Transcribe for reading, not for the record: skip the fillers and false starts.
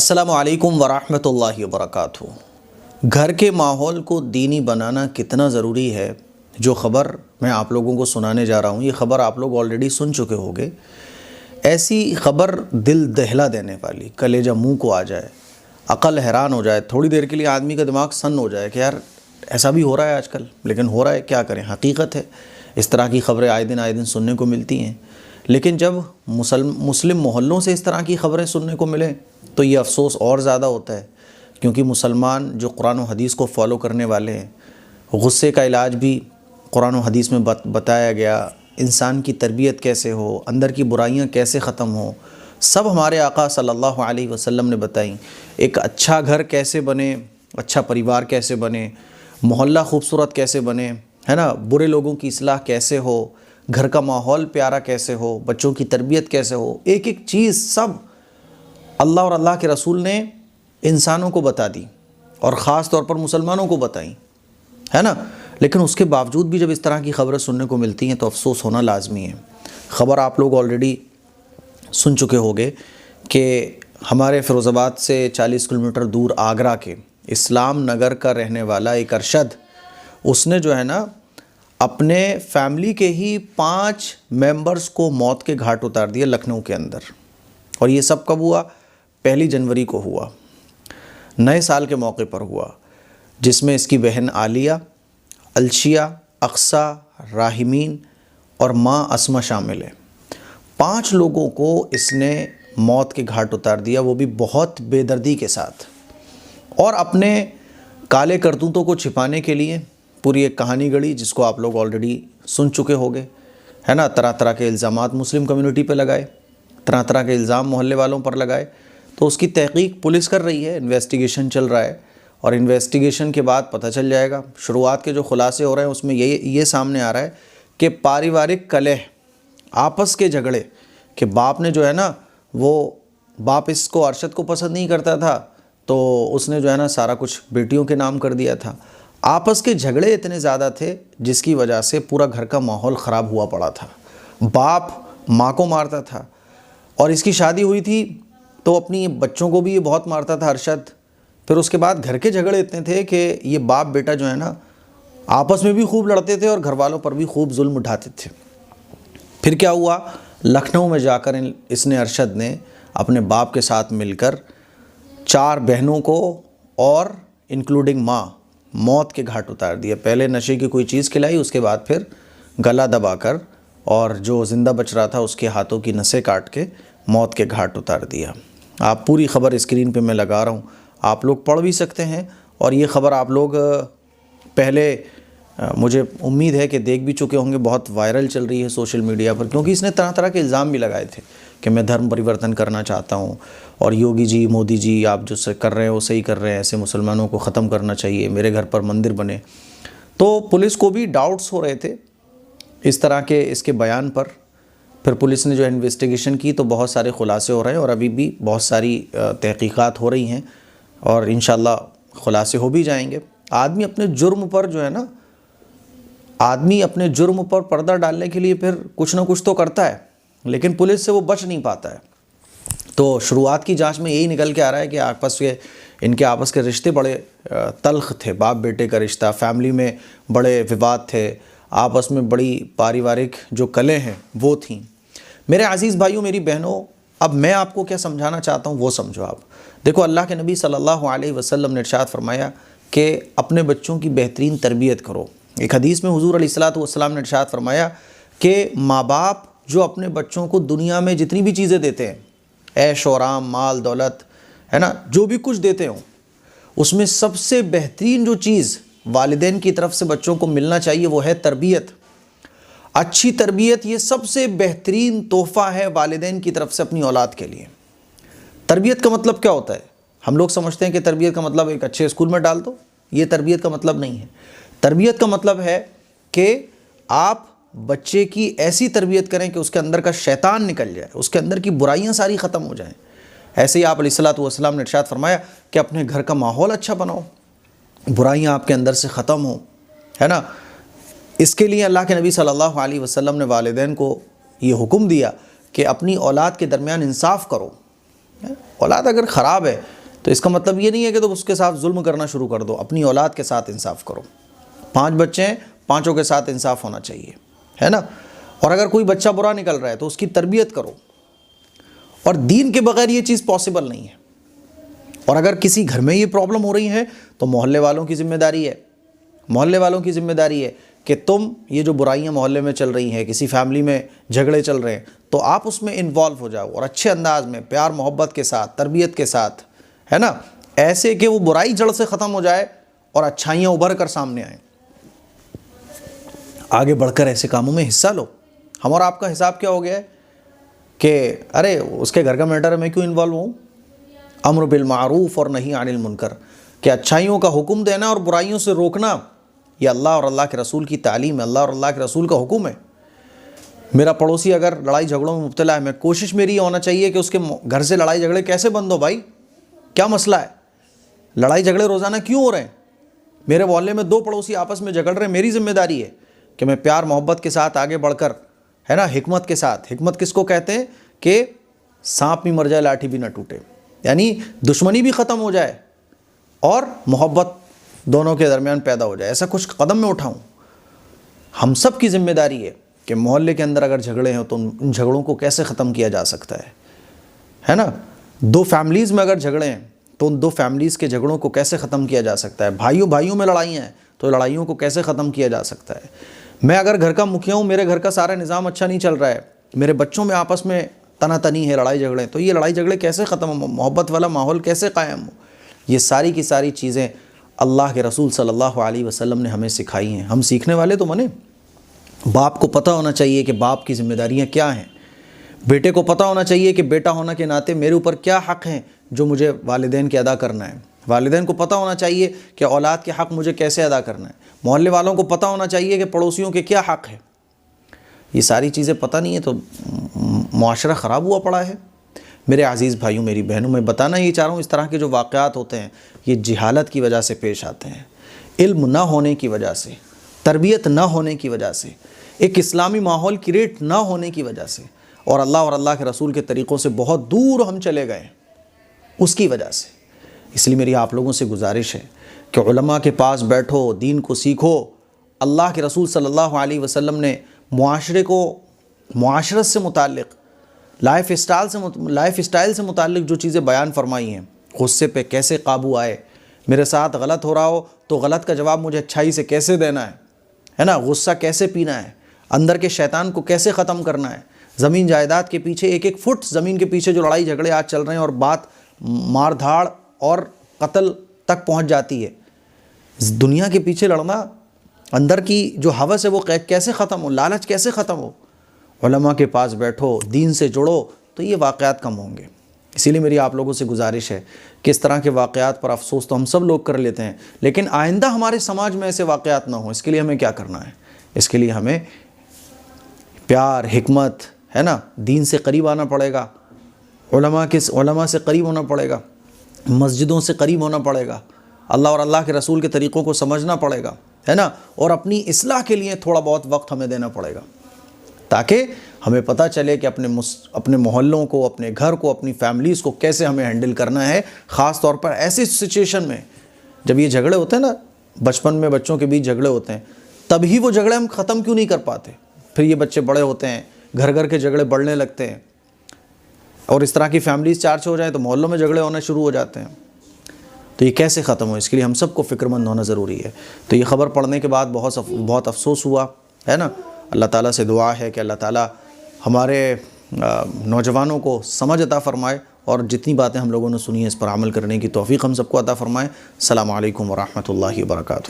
अस्सलामु अलैकुम वरहमतुल्लाहि वबरकातुहू। घर के माहौल को दीनी बनाना कितना ज़रूरी है, जो ख़बर मैं आप लोगों को सुनाने जा रहा हूँ, ये ख़बर आप लोग ऑलरेडी सुन चुके होंगे। ऐसी ख़बर दिल दहला देने वाली, कलेजा मुँह को आ जाए, अक़ल हैरान हो जाए, थोड़ी देर के लिए आदमी का दिमाग सन्न हो जाए कि यार ऐसा भी हो रहा है आजकल। लेकिन हो रहा है, क्या करें, हकीकत है। इस तरह की ख़बरें आए दिन सुनने को मिलती हैं। लेकिन जब मुस्लिम मोहल्लों से इस तरह की ख़बरें सुनने को मिलें तो ये अफ़सोस और ज़्यादा होता है, क्योंकि मुसलमान जो कुरान और हदीस को फ़ॉलो करने वाले हैं, गुस्से का इलाज भी कुरान और हदीस में बताया गया। इंसान की तरबियत कैसे हो, अंदर की बुराइयां कैसे ख़त्म हो, सब हमारे आका सल्लल्लाहु अलैहि वसल्लम ने बताई। एक अच्छा घर कैसे बने, अच्छा परिवार कैसे बने, मोहल्ला खूबसूरत कैसे बने, है ना, बुरे लोगों की इस्लाह कैसे हो, घर का माहौल प्यारा कैसे हो, बच्चों की तरबियत कैसे हो, एक एक चीज़ सब अल्लाह और अल्लाह के रसूल ने इंसानों को बता दी, और ख़ास तौर पर मुसलमानों को बताई, है ना। लेकिन उसके बावजूद भी जब इस तरह की ख़बरें सुनने को मिलती हैं तो अफसोस होना लाजमी है। ख़बर आप लोग ऑलरेडी सुन चुके होंगे कि हमारे फ़िरोज़ाबाद से 40 किलोमीटर दूर आगरा के इस्लाम नगर का रहने वाला एक अरशद, उसने जो है ना अपने फैमिली के ही 5 मेंबर्स को मौत के घाट उतार दिया लखनऊ के अंदर। और ये सब कब हुआ? 1 जनवरी को हुआ, नए साल के मौके पर हुआ, जिसमें इसकी बहन आलिया, अलशिया, अक्सा, राहिमीन और माँ अस्मा शामिल है। 5 लोगों को इसने मौत के घाट उतार दिया, वो भी बहुत बेदर्दी के साथ। और अपने काले करतूतों को छिपाने के लिए पूरी एक कहानी गढ़ी, जिसको आप लोग ऑलरेडी सुन चुके होंगे, है ना। तरह तरह के इल्ज़ामात मुस्लिम कम्युनिटी पे लगाए, तरह तरह के इल्ज़ाम मोहल्ले वालों पर लगाए। तो उसकी तहकीक पुलिस कर रही है, इन्वेस्टिगेशन चल रहा है, और इन्वेस्टिगेशन के बाद पता चल जाएगा। शुरुआत के जो खुलासे हो रहे हैं उसमें ये सामने आ रहा है कि पारिवारिक कलह, आपस के झगड़े, कि बाप ने जो है ना, वो बाप इसको अरशद को पसंद नहीं करता था, तो उसने जो है ना सारा कुछ बेटियों के नाम कर दिया था। आपस के झगड़े इतने ज़्यादा थे जिसकी वजह से पूरा घर का माहौल ख़राब हुआ पड़ा था। बाप माँ को मारता था, और इसकी शादी हुई थी तो अपनी बच्चों को भी ये बहुत मारता था अरशद। फिर उसके बाद घर के झगड़े इतने थे कि ये बाप बेटा जो है ना आपस में भी खूब लड़ते थे और घर वालों पर भी खूब जुल्म उठाते थे। फिर क्या हुआ, लखनऊ में जाकर इसने, अरशद ने अपने बाप के साथ मिलकर 4 बहनों को और इंक्लूडिंग माँ मौत के घाट उतार दिया। पहले नशे की कोई चीज़ खिलाई, उसके बाद फिर गला दबाकर, और जो ज़िंदा बच रहा था उसके हाथों की नसें काट के मौत के घाट उतार दिया। आप पूरी ख़बर स्क्रीन पे मैं लगा रहा हूँ, आप लोग पढ़ भी सकते हैं। और ये ख़बर आप लोग पहले मुझे उम्मीद है कि देख भी चुके होंगे, बहुत वायरल चल रही है सोशल मीडिया पर, क्योंकि इसने तरह तरह के इल्ज़ाम भी लगाए थे कि मैं धर्म परिवर्तन करना चाहता हूँ, और योगी जी, मोदी जी, आप जो कर रहे हैं वो सही कर रहे हैं, ऐसे मुसलमानों को ख़त्म करना चाहिए, मेरे घर पर मंदिर बने। तो पुलिस को भी डाउट्स हो रहे थे इस तरह के इसके बयान पर। फिर पुलिस ने जो इन्वेस्टिगेशन की तो बहुत सारे खुलासे हो रहे हैं, और अभी भी बहुत सारी तहकीकात हो रही हैं, और इंशाअल्लाह खुलासे हो भी जाएंगे। आदमी अपने जुर्म पर जो है ना, आदमी अपने जुर्म पर पर्दा डालने के लिए फिर कुछ ना कुछ तो करता है, लेकिन पुलिस से वो बच नहीं पाता है। तो शुरुआत की जांच में यही निकल के आ रहा है कि इनके आपस के रिश्ते बड़े तल्ख थे, बाप बेटे का रिश्ता, फैमिली में बड़े विवाद थे, आपस में बड़ी पारिवारिक जो कलें हैं वो थीं। मेरे अज़ीज़ भाइयों, मेरी बहनों, अब मैं आपको क्या समझाना चाहता हूँ वो समझो आप। देखो, अल्लाह के नबी सल्लल्लाहु अलैहि वसल्लम ने इरशाद फरमाया कि अपने बच्चों की बेहतरीन तरबियत करो। एक हदीस में हुज़ूर अलैहिस्सलातु वस्सलाम ने इरशाद फरमाया कि माँ बाप जो अपने बच्चों को दुनिया में जितनी भी चीज़ें देते हैं, ऐश और आराम, माल दौलत, है ना, जो भी कुछ देते हों, उसमें सबसे बेहतरीन जो चीज़ वालिदैन की तरफ से बच्चों को मिलना चाहिए वो है तरबियत। अच्छी तरबियत ये सबसे बेहतरीन तोहफ़ा है वालिदैन की तरफ से अपनी औलाद के लिए। तरबियत का मतलब क्या होता है? हम लोग समझते हैं कि तरबियत का मतलब एक अच्छे स्कूल में डाल दो, ये तरबियत का मतलब नहीं है। तरबियत का मतलब है कि आप बच्चे की ऐसी तरबियत करें कि उसके अंदर का शैतान निकल जाए, उसके अंदर की बुराइयां सारी ख़त्म हो जाएं। ऐसे ही आप अलैहिस्सलातु वस्सलाम ने इरशाद फरमाया कि अपने घर का माहौल अच्छा बनाओ, बुराइयां आपके अंदर से ख़त्म हो, है ना। इसके लिए अल्लाह के नबी सल्लल्लाहु अलैहि वसल्लम ने वालिदैन को ये हुक्म दिया कि अपनी औलाद के दरमियान इंसाफ करो, औलाद अगर ख़राब है तो इसका मतलब ये नहीं है कि तुम उसके साथ जुल्म करना शुरू कर दो। अपनी औलाद के साथ इंसाफ करो। 5 बच्चे हैं, 5 के साथ इंसाफ होना चाहिए, है ना। और अगर कोई बच्चा बुरा निकल रहा है तो उसकी तरबियत करो। और दीन के बगैर ये चीज़ पॉसिबल नहीं है। और अगर किसी घर में ये प्रॉब्लम हो रही है तो मोहल्ले वालों की जिम्मेदारी है, मोहल्ले वालों की जिम्मेदारी है कि तुम ये जो बुराइयां मोहल्ले में चल रही हैं, किसी फैमिली में झगड़े चल रहे हैं, तो आप उसमें इन्वॉल्व हो जाओ और अच्छे अंदाज में, प्यार मोहब्बत के साथ, तरबियत के साथ, है ना, ऐसे कि वो बुराई जड़ से ख़त्म हो जाए और अच्छाइयाँ उभर कर सामने आएँ। आगे बढ़कर ऐसे कामों में हिस्सा लो। हम और आपका हिसाब क्या हो गया है कि अरे उसके घर का मैटर है, मैं क्यों इन्वॉल्व हूँ। अम्र बिल मारूफ और नही अनिल मुनकर, कि अच्छाइयों का हुक्म देना और बुराइयों से रोकना, ये अल्लाह और अल्लाह के रसूल की तालीम है, अल्लाह और अल्लाह के रसूल का हुक्म है। मेरा पड़ोसी अगर लड़ाई झगड़ों में मुब्तला है, मैं कोशिश मेरी ये होना चाहिए कि उसके घर से लड़ाई झगड़े कैसे बंद हो। भाई क्या मसला है, लड़ाई झगड़े रोज़ाना क्यों हो रहे हैं। मेरे मोहल्ले में 2 पड़ोसी आपस में झगड़ रहे हैं, मेरी जिम्मेदारी है कि मैं प्यार मोहब्बत के साथ आगे बढ़कर, है ना, हिकमत के साथ। हिकमत किसको कहते हैं कि सांप भी मर जाए लाठी भी ना टूटे, यानी दुश्मनी भी ख़त्म हो जाए और मोहब्बत दोनों के दरमियान पैदा हो जाए। ऐसा कुछ कदम में उठाऊं। हम सब की जिम्मेदारी है कि मोहल्ले के अंदर अगर झगड़े हैं तो उन झगड़ों को कैसे ख़त्म किया जा सकता है ना। 2 फैमिलीज़ में अगर झगड़े हैं तो उन 2 फैमिलीज़ के झगड़ों को कैसे ख़त्म किया जा सकता है। भाइयों भाइयों में लड़ाइयाँ हैं तो लड़ाइयों को कैसे ख़त्म किया जा सकता है। मैं अगर घर का मुखिया हूँ, मेरे घर का सारा निज़ाम अच्छा नहीं चल रहा है, मेरे बच्चों में आपस में तनातनी है, लड़ाई झगड़े, तो ये लड़ाई झगड़े कैसे ख़त्म हो, मोहब्बत वाला माहौल कैसे कायम हो। ये सारी की सारी चीज़ें अल्लाह के रसूल सल्लल्लाहु अलैहि वसल्लम ने हमें सिखाई हैं। हम सीखने वाले तो बने। बाप को पता होना चाहिए कि बाप की जिम्मेदारियाँ क्या हैं। बेटे को पता होना चाहिए कि बेटा होने के नाते मेरे ऊपर क्या हक़ हैं जो मुझे वालिदैन के अदा करना है। वालिदैन को पता होना चाहिए कि औलाद के हक़ मुझे कैसे अदा करना है। मोहल्ले वालों को पता होना चाहिए कि पड़ोसियों के क्या हक़ है। ये सारी चीज़ें पता नहीं है तो मुआशरा ख़राब हुआ पड़ा है। मेरे अज़ीज़ भाइयों, मेरी बहनों, मैं बताना ये चाह रहा हूँ, इस तरह के जो वाक़यात होते हैं ये जिहालत की वजह से पेश आते हैं, इल्म ना होने की वजह से, तरबियत ना होने की वजह से, एक इस्लामी माहौल क्रिएट ना होने की वजह से, और अल्लाह के रसूल के तरीक़ों से बहुत दूर हम चले गए उसकी वजह से। इसलिए मेरी आप लोगों से गुजारिश है कि उलमा के पास बैठो, दीन को सीखो। अल्लाह के रसूल सल्लल्लाहु अलैहि वसल्लम ने मुआशरे को, मुआशरत से मुताल्लिक़, लाइफ स्टाइल से मुताल्लिक़ जो चीज़ें बयान फरमाई हैं, गुस्से पे कैसे काबू आए, मेरे साथ गलत हो रहा हो तो गलत का जवाब मुझे अच्छाई से कैसे देना है ना, गुस्सा कैसे पीना है, अंदर के शैतान को कैसे ख़त्म करना है। ज़मीन जायदाद के पीछे, 1-1 फुट ज़मीन के पीछे जो लड़ाई झगड़े आज चल रहे हैं और बात मार धाड़ और कत्ल तक पहुंच जाती है। दुनिया के पीछे लड़ना, अंदर की जो हवस है वो कैसे ख़त्म हो, लालच कैसे ख़त्म हो। उलमा के पास बैठो, दीन से जुड़ो तो ये वाक़यात कम होंगे। इसीलिए मेरी आप लोगों से गुजारिश है कि इस तरह के वाक़यात पर अफसोस तो हम सब लोग कर लेते हैं, लेकिन आइंदा हमारे समाज में ऐसे वाक़यात ना हो, इसके लिए हमें क्या करना है। इसके लिए हमें प्यार, हिकमत, है ना, दीन से करीब आना पड़ेगा, उलमा से करीब होना पड़ेगा, मस्जिदों से करीब होना पड़ेगा, अल्लाह और अल्लाह के रसूल के तरीक़ों को समझना पड़ेगा, है ना, और अपनी इस्लाह के लिए थोड़ा बहुत वक्त हमें देना पड़ेगा, ताकि हमें पता चले कि अपने मोहल्लों को, अपने घर को, अपनी फैमिलीज़ को कैसे हमें हैंडल करना है। ख़ास तौर पर ऐसी सिचुएशन में जब ये झगड़े होते हैं ना, बचपन में बच्चों के बीच झगड़े होते हैं, तभी वो झगड़े हम ख़त्म क्यों नहीं कर पाते। फिर ये बच्चे बड़े होते हैं, घर घर के झगड़े बढ़ने लगते हैं, और इस तरह की फैमिलीज़ 4 हो जाए तो मोहल्लों में झगड़े होना शुरू हो जाते हैं। तो ये कैसे ख़त्म हो, इसके लिए हम सबको फ़िक्रमंद होना ज़रूरी है। तो ये ख़बर पढ़ने के बाद बहुत अफसोस हुआ, है ना। अल्लाह ताला से दुआ है कि अल्लाह ताला हमारे नौजवानों को समझ अता फ़रमाए और जितनी बातें हम लोगों ने सुनी है इस पर अमल करने की तौफ़ीक़ हम सबको अता फ़रमाए। अस्सलामु अलैकुम व रहमतुल्लाहि व बरकातुहू।